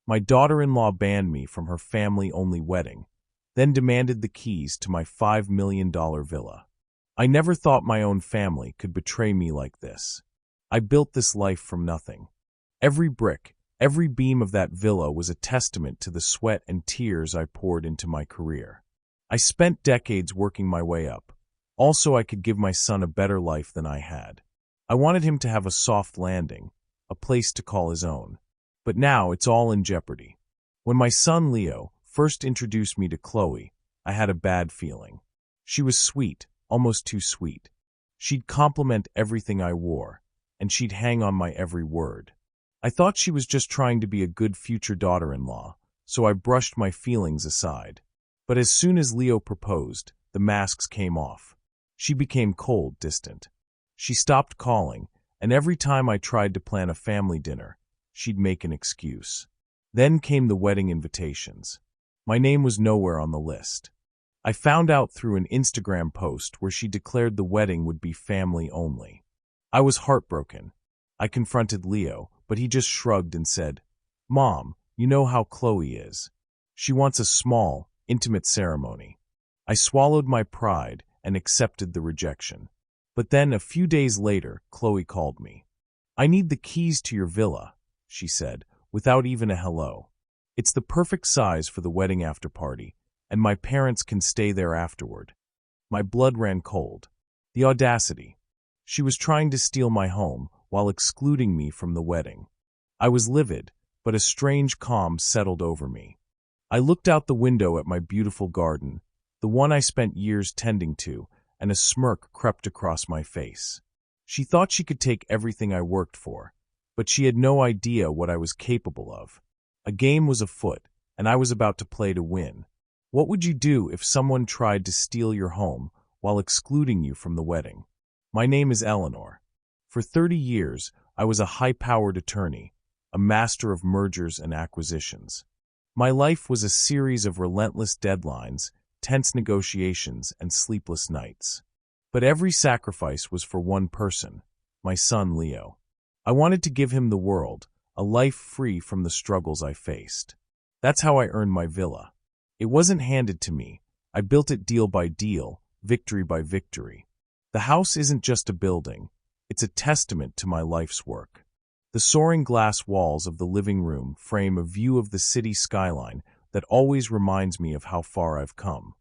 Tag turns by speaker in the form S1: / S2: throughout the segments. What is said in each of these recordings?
S1: My daughter-in-law banned me from her family-only wedding, then demanded the keys to my $5 million villa. I never thought my own family could betray me like this. I built this life from nothing. Every brick, every beam of that villa was a testament to the sweat and tears I poured into my career. I spent decades working my way up. Also, I could give my son a better life than I had. I wanted him to have a soft landing, a place to call his own. But now it's all in jeopardy. When my son Leo first introduced me to Chloe, I had a bad feeling. She was sweet, almost too sweet. She'd compliment everything I wore, and she'd hang on my every word. I thought she was just trying to be a good future daughter-in-law, so I brushed my feelings aside. But as soon as Leo proposed, the masks came off. She became cold, distant. She stopped calling, and every time I tried to plan a family dinner, she'd make an excuse. Then came the wedding invitations. My name was nowhere on the list. I found out through an Instagram post where she declared the wedding would be family only. I was heartbroken. I confronted Leo, but he just shrugged and said, "Mom, you know how Chloe is. She wants a small, intimate ceremony." I swallowed my pride and accepted the rejection. But then, a few days later, Chloe called me. "I need the keys to your villa," she said, without even a hello. "It's the perfect size for the wedding after-party, and my parents can stay there afterward." My blood ran cold. The audacity. She was trying to steal my home while excluding me from the wedding. I was livid, but a strange calm settled over me. I looked out the window at my beautiful garden, the one I spent years tending to, and a smirk crept across my face. She thought she could take everything I worked for, but she had no idea what I was capable of. A game was afoot, and I was about to play to win. What would you do if someone tried to steal your home while excluding you from the wedding? My name is Eleanor. For 30 years, I was a high-powered attorney, a master of mergers and acquisitions. My life was a series of relentless deadlines, tense negotiations, and sleepless nights. But every sacrifice was for one person, my son Leo. I wanted to give him the world, a life free from the struggles I faced. That's how I earned my villa. It wasn't handed to me. I built it deal by deal, victory by victory. The house isn't just a building. It's a testament to my life's work. The soaring glass walls of the living room frame a view of the city skyline that always reminds me of how far I've come.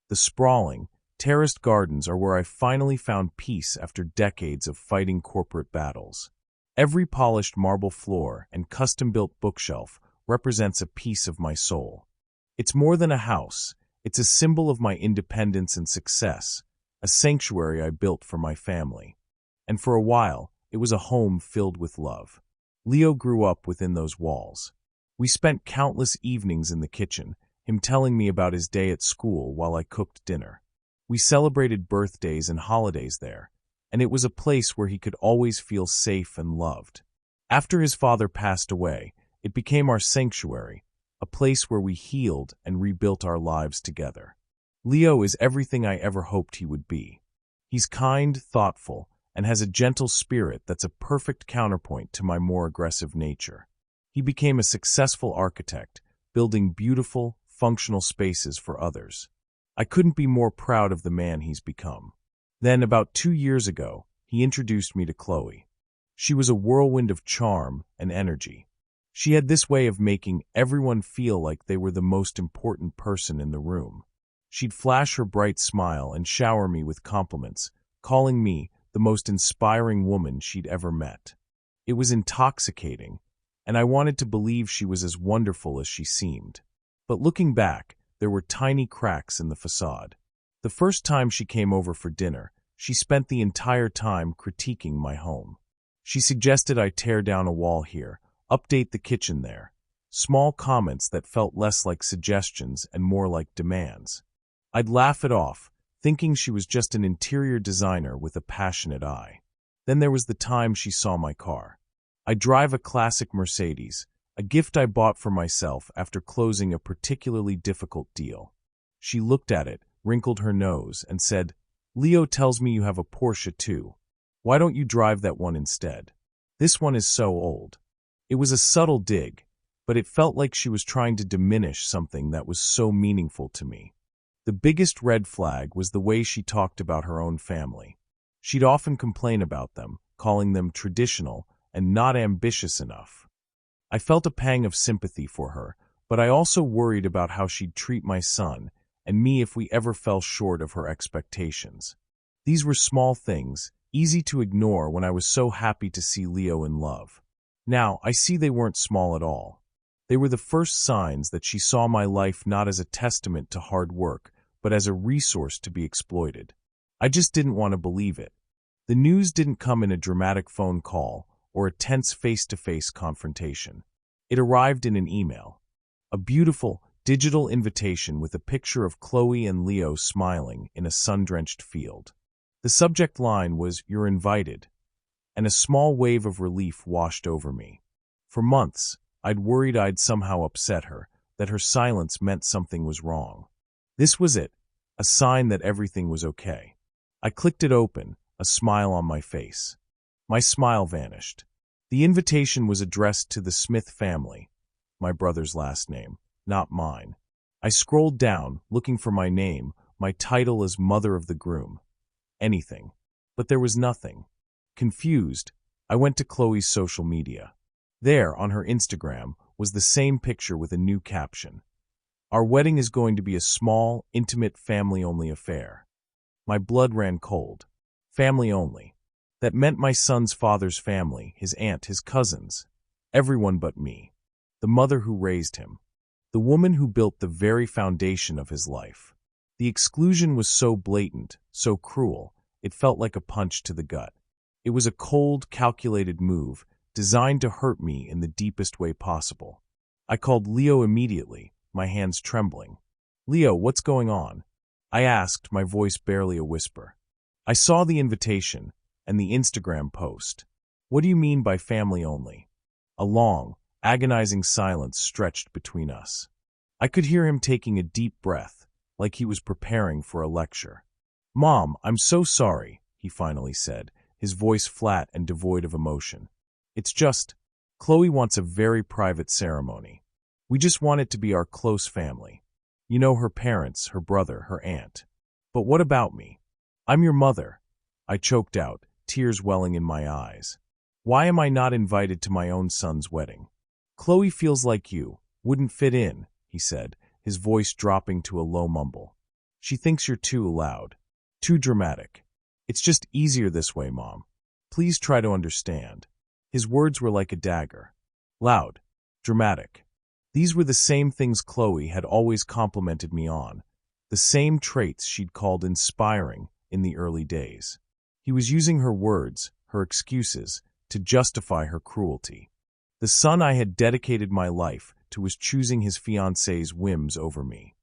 S1: The sprawling, terraced gardens are where I finally found peace after decades of fighting corporate battles. Every polished marble floor and custom-built bookshelf represents a piece of my soul. It's more than a house. It's a symbol of my independence and success, a sanctuary I built for my family. And for a while, it was a home filled with love. Leo grew up within those walls. We spent countless evenings in the kitchen, him telling me about his day at school while I cooked dinner. We celebrated birthdays and holidays there, and it was a place where he could always feel safe and loved. After his father passed away, it became our sanctuary, a place where we healed and rebuilt our lives together. Leo is everything I ever hoped he would be. He's kind, thoughtful, and has a gentle spirit that's a perfect counterpoint to my more aggressive nature. He became a successful architect, building beautiful, functional spaces for others. I couldn't be more proud of the man he's become. Then, about 2 years ago, he introduced me to Chloe. She was a whirlwind of charm and energy. She had this way of making everyone feel like they were the most important person in the room. She'd flash her bright smile and shower me with compliments, calling me the most inspiring woman she'd ever met. It was intoxicating, and I wanted to believe she was as wonderful as she seemed. But looking back, there were tiny cracks in the facade. The first time she came over for dinner, she spent the entire time critiquing my home. She suggested I tear down a wall here, update the kitchen there. Small comments that felt less like suggestions and more like demands. I'd laugh it off, thinking she was just an interior designer with a passionate eye. Then there was the time she saw my car. I drive a classic Mercedes, a gift I bought for myself after closing a particularly difficult deal. She looked at it, wrinkled her nose, and said, "Leo tells me you have a Porsche too. Why don't you drive that one instead? This one is so old." It was a subtle dig, but it felt like she was trying to diminish something that was so meaningful to me. The biggest red flag was the way she talked about her own family. She'd often complain about them, calling them traditional and not ambitious enough. I felt a pang of sympathy for her, but I also worried about how she'd treat my son and me if we ever fell short of her expectations. These were small things, easy to ignore when I was so happy to see Leo in love. Now, I see they weren't small at all. They were the first signs that she saw my life not as a testament to hard work, but as a resource to be exploited. I just didn't want to believe it. The news didn't come in a dramatic phone call or a tense face-to-face confrontation. It arrived in an email. A beautiful, digital invitation with a picture of Chloe and Leo smiling in a sun-drenched field. The subject line was, "You're invited," and a small wave of relief washed over me. For months, I'd worried I'd somehow upset her, that her silence meant something was wrong. This was it, a sign that everything was okay. I clicked it open, a smile on my face. My smile vanished. The invitation was addressed to the Smith family, my brother's last name, not mine. I scrolled down, looking for my name, my title as mother of the groom. Anything. But there was nothing. Confused, I went to Chloe's social media. There, on her Instagram, was the same picture with a new caption. "Our wedding is going to be a small, intimate, family-only affair." My blood ran cold. Family only. That meant my son's father's family, his aunt, his cousins. Everyone but me. The mother who raised him. The woman who built the very foundation of his life. The exclusion was so blatant, so cruel, it felt like a punch to the gut. It was a cold, calculated move, designed to hurt me in the deepest way possible. I called Leo immediately, my hands trembling. "Leo, what's going on?" I asked, my voice barely a whisper. I saw the invitation and the Instagram post. "What do you mean by family only?" A long, agonizing silence stretched between us. I could hear him taking a deep breath, like he was preparing for a lecture. "Mom, I'm so sorry," he finally said, his voice flat and devoid of emotion. "It's just, Chloe wants a very private ceremony. We just want it to be our close family. You know, her parents, her brother, her aunt. But what about me? I'm your mother," I choked out, tears welling in my eyes. "Why am I not invited to my own son's wedding?" "Chloe feels like you wouldn't fit in," he said, his voice dropping to a low mumble. "She thinks you're too loud, too dramatic. It's just easier this way, Mom. Please try to understand." His words were like a dagger. Loud, dramatic. These were the same things Chloe had always complimented me on, the same traits she'd called inspiring in the early days. He was using her words, her excuses, to justify her cruelty. The son I had dedicated my life to was choosing his fiancée's whims over me.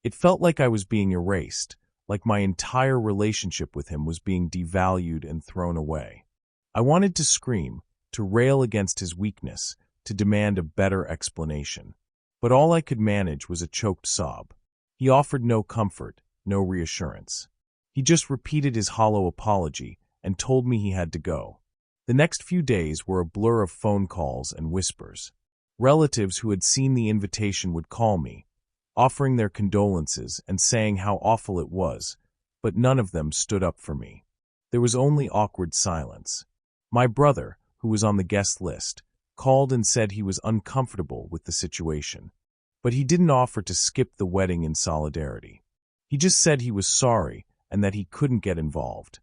S1: It felt like I was being erased, like my entire relationship with him was being devalued and thrown away. I wanted to scream, to rail against his weakness, to demand a better explanation. But all I could manage was a choked sob. He offered no comfort, no reassurance. He just repeated his hollow apology and told me he had to go. The next few days were a blur of phone calls and whispers. Relatives who had seen the invitation would call me, offering their condolences and saying how awful it was, but none of them stood up for me. There was only awkward silence. My brother, who was on the guest list, called and said he was uncomfortable with the situation. But he didn't offer to skip the wedding in solidarity. He just said he was sorry and that he couldn't get involved.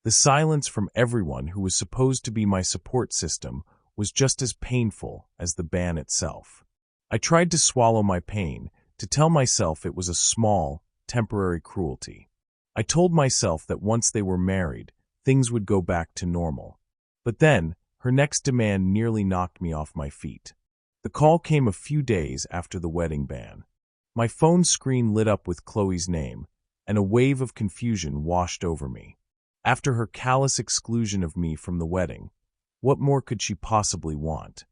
S1: The silence from everyone who was supposed to be my support system was just as painful as the ban itself. I tried to swallow my pain, to tell myself it was a small, temporary cruelty. I told myself that once they were married, things would go back to normal. But then, her next demand nearly knocked me off my feet. The call came a few days after the wedding ban. My phone screen lit up with Chloe's name, and a wave of confusion washed over me. After her callous exclusion of me from the wedding, what more could she possibly want?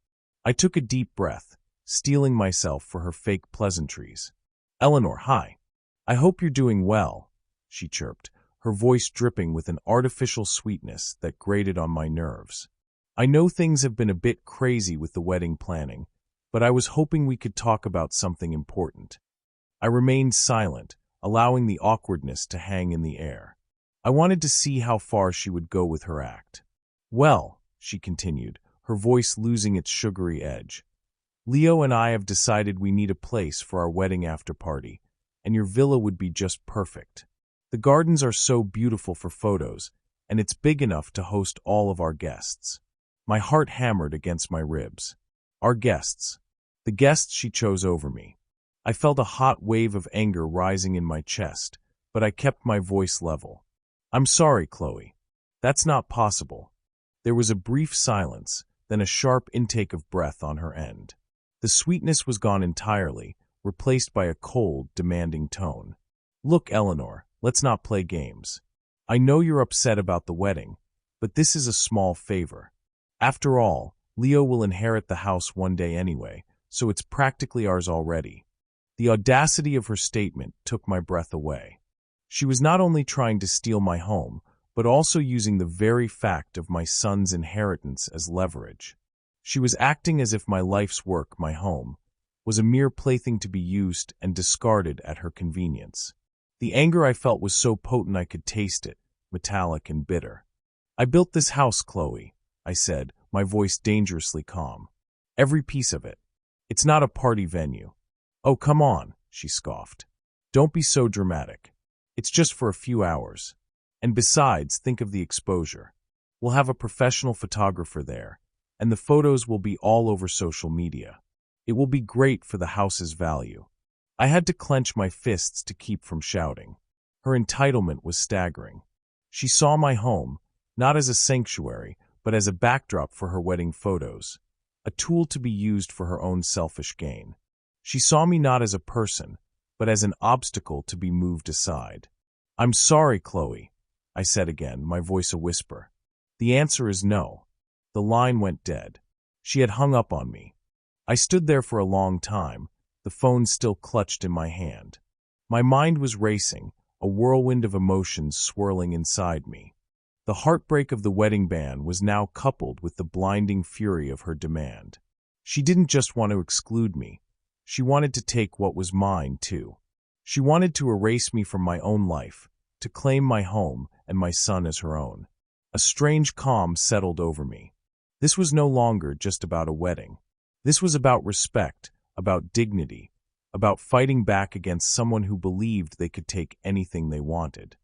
S1: I took a deep breath, steeling myself for her fake pleasantries. "Eleanor, hi. I hope you're doing well," she chirped, her voice dripping with an artificial sweetness that grated on my nerves. "I know things have been a bit crazy with the wedding planning, but I was hoping we could talk about something important. I remained silent, allowing the awkwardness to hang in the air. I wanted to see how far she would go with her act. "Well," she continued, her voice losing its sugary edge, "Leo and I have decided we need a place for our wedding after-party, and your villa would be just perfect. The gardens are so beautiful for photos, and it's big enough to host all of our guests." My heart hammered against my ribs. Our guests. The guests she chose over me. I felt a hot wave of anger rising in my chest, but I kept my voice level. "I'm sorry, Chloe. That's not possible." There was a brief silence, then a sharp intake of breath on her end. The sweetness was gone entirely, replaced by a cold, demanding tone. "Look, Eleanor, let's not play games. I know you're upset about the wedding, but this is a small favor. After all, Leo will inherit the house one day anyway, so it's practically ours already." The audacity of her statement took my breath away. She was not only trying to steal my home, but also using the very fact of my son's inheritance as leverage. She was acting as if my life's work, my home, was a mere plaything to be used and discarded at her convenience. The anger I felt was so potent I could taste it, metallic and bitter. "I built this house, Chloe," I said, my voice dangerously calm. "Every piece of it. It's not a party venue." "Oh, come on," she scoffed. "Don't be so dramatic. It's just for a few hours. And besides, think of the exposure. We'll have a professional photographer there, and the photos will be all over social media. It will be great for the house's value." I had to clench my fists to keep from shouting. Her entitlement was staggering. She saw my home, not as a sanctuary, but as a backdrop for her wedding photos, a tool to be used for her own selfish gain. She saw me not as a person, but as an obstacle to be moved aside. "I'm sorry, Chloe," I said again, my voice a whisper. "The answer is no." The line went dead. She had hung up on me. I stood there for a long time, the phone still clutched in my hand. My mind was racing, a whirlwind of emotions swirling inside me. The heartbreak of the wedding ban was now coupled with the blinding fury of her demand. She didn't just want to exclude me. She wanted to take what was mine, too. She wanted to erase me from my own life, to claim my home and my son as her own. A strange calm settled over me. This was no longer just about a wedding. This was about respect, about dignity, about fighting back against someone who believed they could take anything they wanted.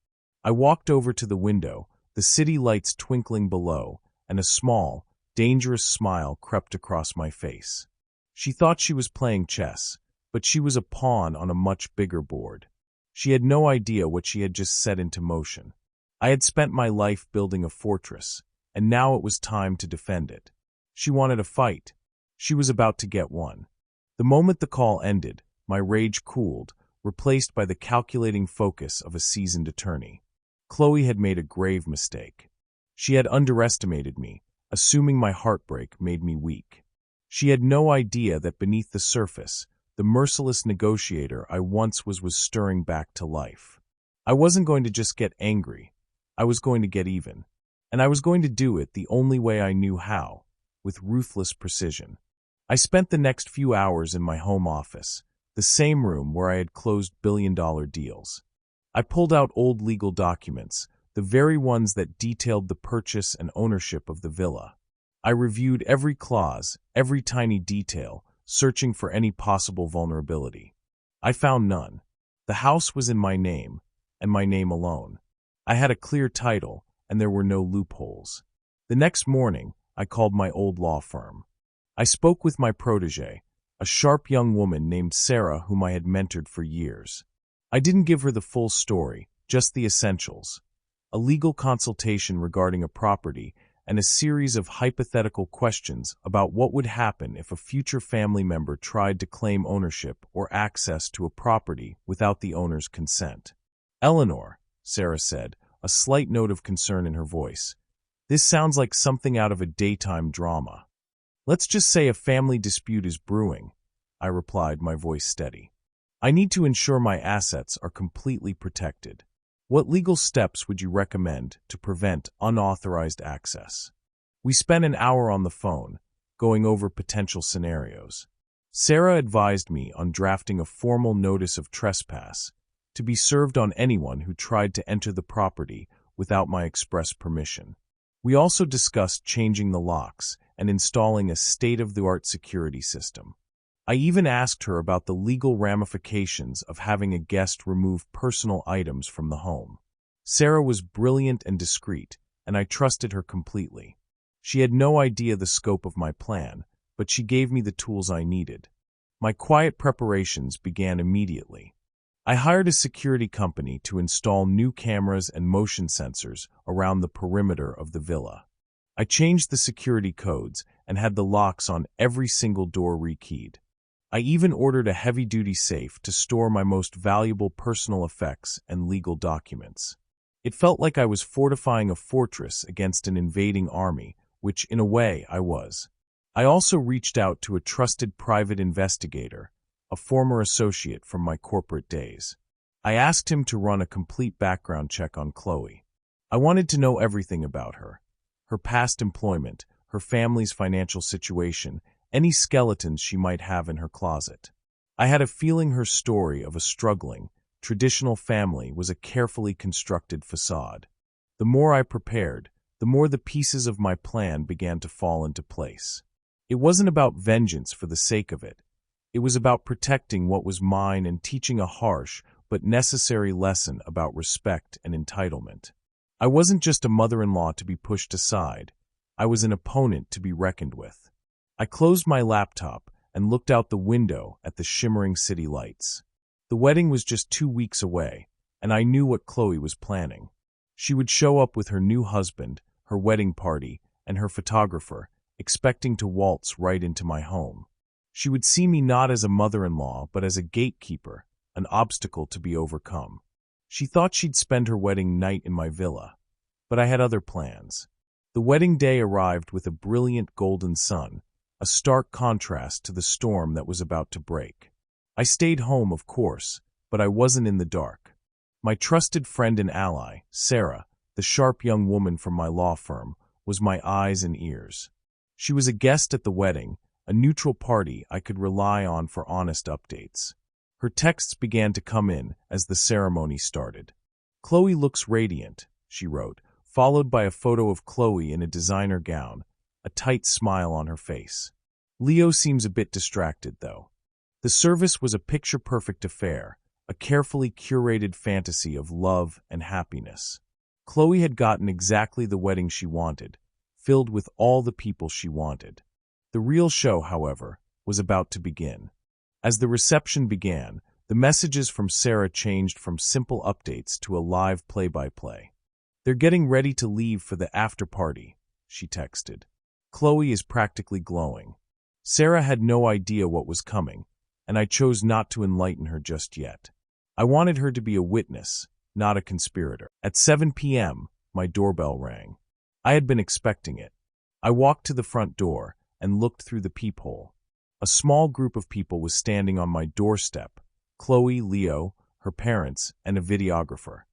S1: I walked over to the window, the city lights twinkling below, and a small, dangerous smile crept across my face. She thought she was playing chess, but she was a pawn on a much bigger board. She had no idea what she had just set into motion. I had spent my life building a fortress, and now it was time to defend it. She wanted a fight. She was about to get one. The moment the call ended, my rage cooled, replaced by the calculating focus of a seasoned attorney. Chloe had made a grave mistake. She had underestimated me, assuming my heartbreak made me weak. She had no idea that beneath the surface, the merciless negotiator I once was stirring back to life. I wasn't going to just get angry. I was going to get even. And I was going to do it the only way I knew how, with ruthless precision. I spent the next few hours in my home office, the same room where I had closed billion-dollar deals. I pulled out old legal documents, the very ones that detailed the purchase and ownership of the villa. I reviewed every clause, every tiny detail, searching for any possible vulnerability. I found none. The house was in my name, and my name alone. I had a clear title, and there were no loopholes. The next morning, I called my old law firm. I spoke with my protégé, a sharp young woman named Sarah whom I had mentored for years. I didn't give her the full story, just the essentials. A legal consultation regarding a property and a series of hypothetical questions about what would happen if a future family member tried to claim ownership or access to a property without the owner's consent. "Eleanor," Sarah said, a slight note of concern in her voice, "this sounds like something out of a daytime drama." "Let's just say a family dispute is brewing," I replied, my voice steady. "I need to ensure my assets are completely protected. What legal steps would you recommend to prevent unauthorized access?" We spent an hour on the phone, going over potential scenarios. Sarah advised me on drafting a formal notice of trespass to be served on anyone who tried to enter the property without my express permission. We also discussed changing the locks and installing a state-of-the-art security system. I even asked her about the legal ramifications of having a guest remove personal items from the home. Sarah was brilliant and discreet, and I trusted her completely. She had no idea the scope of my plan, but she gave me the tools I needed. My quiet preparations began immediately. I hired a security company to install new cameras and motion sensors around the perimeter of the villa. I changed the security codes and had the locks on every single door rekeyed. I even ordered a heavy-duty safe to store my most valuable personal effects and legal documents. It felt like I was fortifying a fortress against an invading army, which in a way I was. I also reached out to a trusted private investigator, a former associate from my corporate days. I asked him to run a complete background check on Chloe. I wanted to know everything about her past employment, her family's financial situation, any skeletons she might have in her closet. I had a feeling her story of a struggling, traditional family was a carefully constructed facade. The more I prepared, the more the pieces of my plan began to fall into place. It wasn't about vengeance for the sake of it. It was about protecting what was mine and teaching a harsh but necessary lesson about respect and entitlement. I wasn't just a mother-in-law to be pushed aside. I was an opponent to be reckoned with. I closed my laptop and looked out the window at the shimmering city lights. The wedding was just 2 weeks away, and I knew what Chloe was planning. She would show up with her new husband, her wedding party, and her photographer, expecting to waltz right into my home. She would see me not as a mother-in-law, but as a gatekeeper, an obstacle to be overcome. She thought she'd spend her wedding night in my villa, but I had other plans. The wedding day arrived with a brilliant golden sun, a stark contrast to the storm that was about to break. I stayed home, of course, but I wasn't in the dark. My trusted friend and ally, Sarah, the sharp young woman from my law firm, was my eyes and ears. She was a guest at the wedding, a neutral party I could rely on for honest updates. Her texts began to come in as the ceremony started. "Chloe looks radiant," she wrote, followed by a photo of Chloe in a designer gown, a tight smile on her face. "Leo seems a bit distracted, though." The service was a picture-perfect affair, a carefully curated fantasy of love and happiness. Chloe had gotten exactly the wedding she wanted, filled with all the people she wanted. The real show, however, was about to begin. As the reception began, the messages from Sarah changed from simple updates to a live play-by-play. "They're getting ready to leave for the after-party," she texted. "Chloe is practically glowing." Sarah had no idea what was coming, and I chose not to enlighten her just yet. I wanted her to be a witness, not a conspirator. At 7 p.m., my doorbell rang. I had been expecting it. I walked to the front door and looked through the peephole. A small group of people was standing on my doorstep: Chloe, Leo, her parents, and a videographer.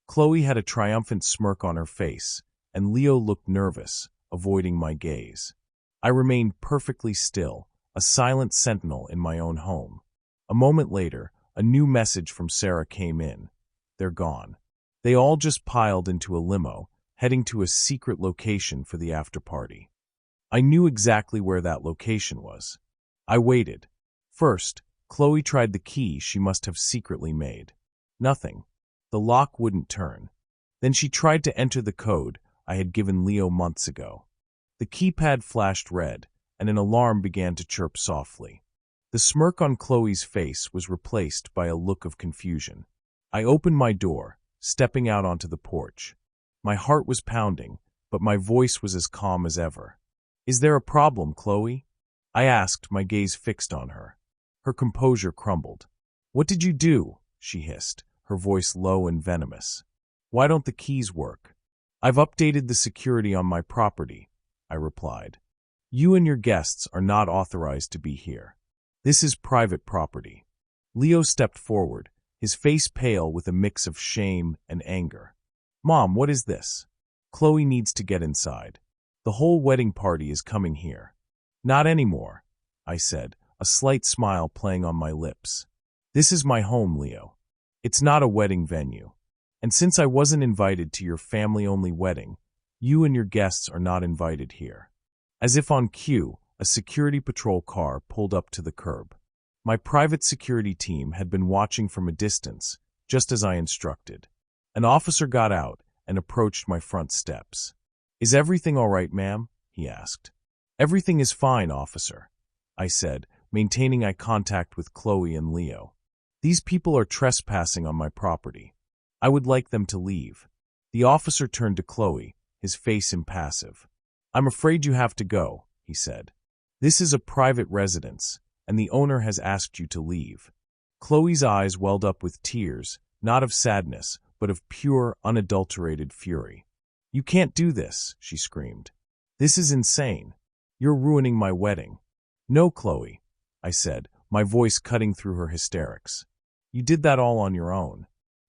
S1: Chloe had a triumphant smirk on her face, and Leo looked nervous, avoiding my gaze. I remained perfectly still, a silent sentinel in my own home. A moment later, a new message from Sarah came in. "They're gone." They all just piled into a limo, heading to a secret location for the after-party. I knew exactly where that location was. I waited. First, Chloe tried the key she must have secretly made. Nothing. The lock wouldn't turn. Then she tried to enter the code I had given Leo months ago. The keypad flashed red, and an alarm began to chirp softly. The smirk on Chloe's face was replaced by a look of confusion. I opened my door, stepping out onto the porch. My heart was pounding, but my voice was as calm as ever. "Is there a problem, Chloe?" I asked, my gaze fixed on her. Her composure crumbled. "What did you do?" she hissed, her voice low and venomous. "Why don't the keys work?" "I've updated the security on my property," I replied. "You and your guests are not authorized to be here. This is private property." Leo stepped forward, his face pale with a mix of shame and anger. "Mom, what is this?" "Chloe needs to get inside. The whole wedding party is coming here." "Not anymore," I said, a slight smile playing on my lips. This is my home, Leo. It's not a wedding venue. And since I wasn't invited to your family-only wedding, you and your guests are not invited here. As if on cue, a security patrol car pulled up to the curb. My private security team had been watching from a distance, just as I instructed. An officer got out and approached my front steps. "Is everything all right, ma'am?" he asked. "Everything is fine, officer," I said, maintaining eye contact with Chloe and Leo. "These people are trespassing on my property. I would like them to leave." The officer turned to Chloe, his face impassive. "I'm afraid you have to go," he said. "This is a private residence, and the owner has asked you to leave." Chloe's eyes welled up with tears, not of sadness, but of pure, unadulterated fury. "You can't do this," she screamed. "This is insane. You're ruining my wedding." "No, Chloe," I said, my voice cutting through her hysterics. "You did that all on your own."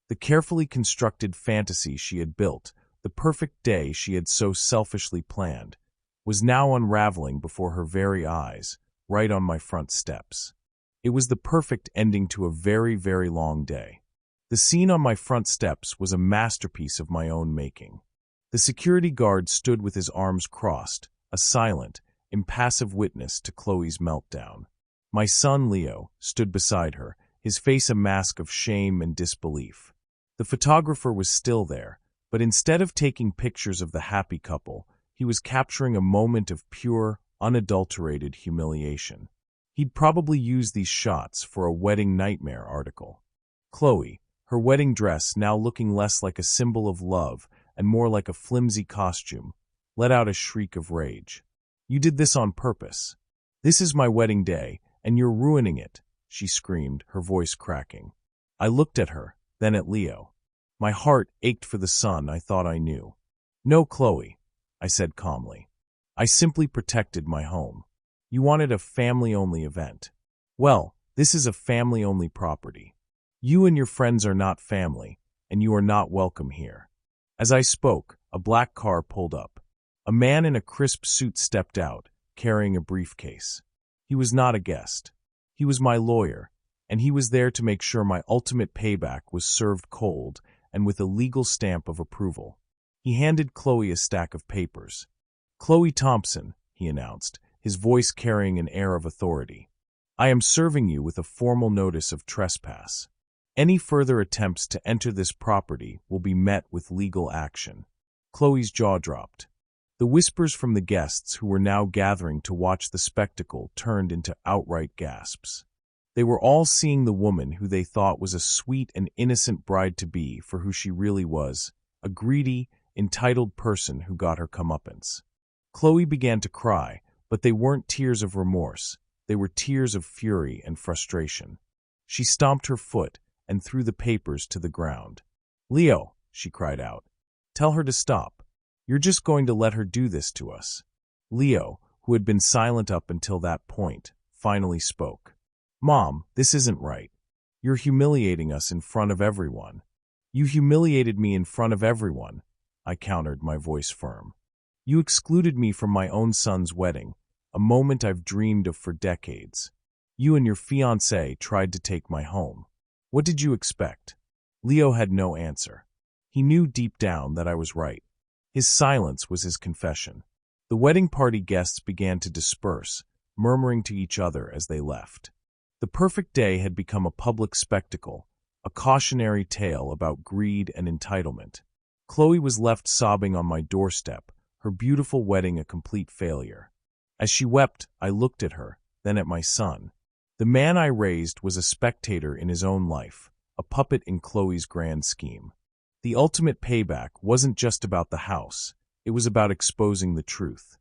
S1: The carefully constructed fantasy she had built, the perfect day she had so selfishly planned, was now unraveling before her very eyes, right on my front steps. It was the perfect ending to a very, very long day. The scene on my front steps was a masterpiece of my own making. The security guard stood with his arms crossed, a silent, impassive witness to Chloe's meltdown. My son Leo stood beside her, his face a mask of shame and disbelief. The photographer was still there, but instead of taking pictures of the happy couple, he was capturing a moment of pure, unadulterated humiliation. He'd probably use these shots for a wedding nightmare article. Chloe, her wedding dress now looking less like a symbol of love and more like a flimsy costume, let out a shriek of rage. "You did this on purpose. This is my wedding day, and you're ruining it," she screamed, her voice cracking. I looked at her, then at Leo. My heart ached for the son I thought I knew. "No, Chloe," I said calmly. "I simply protected my home. You wanted a family-only event. Well, this is a family-only property. You and your friends are not family, and you are not welcome here." As I spoke, a black car pulled up. A man in a crisp suit stepped out, carrying a briefcase. He was not a guest. He was my lawyer, and he was there to make sure my ultimate payback was served cold and with a legal stamp of approval. He handed Chloe a stack of papers. "Chloe Thompson," he announced, his voice carrying an air of authority. "I am serving you with a formal notice of trespass. Any further attempts to enter this property will be met with legal action." Chloe's jaw dropped. The whispers from the guests who were now gathering to watch the spectacle turned into outright gasps. They were all seeing the woman who they thought was a sweet and innocent bride-to-be for who she really was, a greedy, entitled person who got her comeuppance. Chloe began to cry, but they weren't tears of remorse. They were tears of fury and frustration. She stomped her foot and threw the papers to the ground. "Leo," she cried out, "tell her to stop. You're just going to let her do this to us." Leo, who had been silent up until that point, finally spoke. "Mom, this isn't right. You're humiliating us in front of everyone." "You humiliated me in front of everyone," I countered, my voice firm. "You excluded me from my own son's wedding, a moment I've dreamed of for decades. You and your fiancé tried to take my home. What did you expect?" Leo had no answer. He knew deep down that I was right. His silence was his confession. The wedding party guests began to disperse, murmuring to each other as they left. The perfect day had become a public spectacle, a cautionary tale about greed and entitlement. Chloe was left sobbing on my doorstep, her beautiful wedding a complete failure. As she wept, I looked at her, then at my son. The man I raised was a spectator in his own life, a puppet in Chloe's grand scheme. The ultimate payback wasn't just about the house, it was about exposing the truth.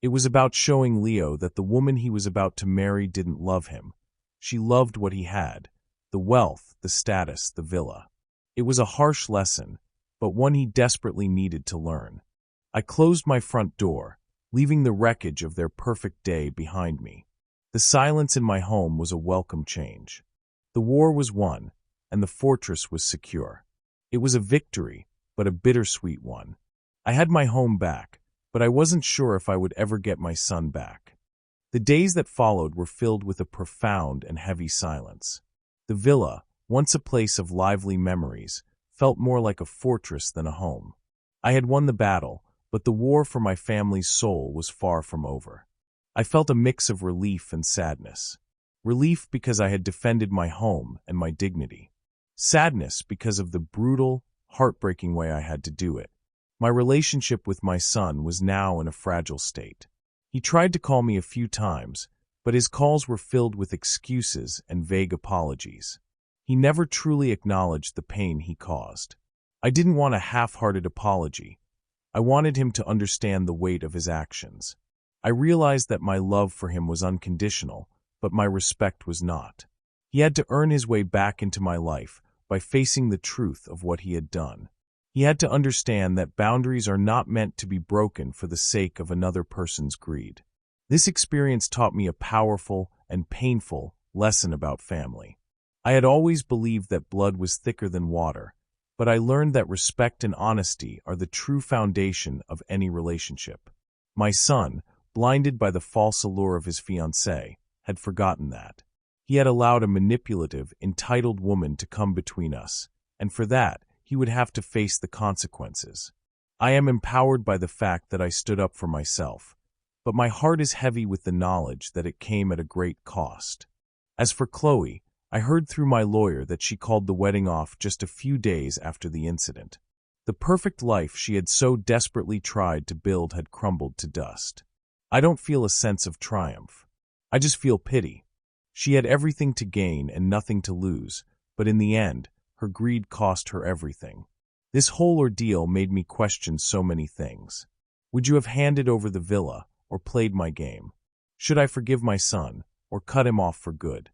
S1: It was about showing Leo that the woman he was about to marry didn't love him. She loved what he had, the wealth, the status, the villa. It was a harsh lesson, but one he desperately needed to learn. I closed my front door, leaving the wreckage of their perfect day behind me. The silence in my home was a welcome change. The war was won, and the fortress was secure. It was a victory, but a bittersweet one. I had my home back, but I wasn't sure if I would ever get my son back. The days that followed were filled with a profound and heavy silence. The villa, once a place of lively memories, felt more like a fortress than a home. I had won the battle, but the war for my family's soul was far from over. I felt a mix of relief and sadness. Relief because I had defended my home and my dignity. Sadness because of the brutal, heartbreaking way I had to do it. My relationship with my son was now in a fragile state. He tried to call me a few times, but his calls were filled with excuses and vague apologies. He never truly acknowledged the pain he caused. I didn't want a half-hearted apology. I wanted him to understand the weight of his actions. I realized that my love for him was unconditional, but my respect was not. He had to earn his way back into my life by facing the truth of what he had done. He had to understand that boundaries are not meant to be broken for the sake of another person's greed. This experience taught me a powerful and painful lesson about family. I had always believed that blood was thicker than water, but I learned that respect and honesty are the true foundation of any relationship. My son, blinded by the false allure of his fiancée, had forgotten that. He had allowed a manipulative, entitled woman to come between us, and for that, he would have to face the consequences. I am empowered by the fact that I stood up for myself, but my heart is heavy with the knowledge that it came at a great cost. As for Chloe, I heard through my lawyer that she called the wedding off just a few days after the incident. The perfect life she had so desperately tried to build had crumbled to dust. I don't feel a sense of triumph. I just feel pity. She had everything to gain and nothing to lose, but in the end, her greed cost her everything. This whole ordeal made me question so many things. Would you have handed over the villa or played my game? Should I forgive my son or cut him off for good?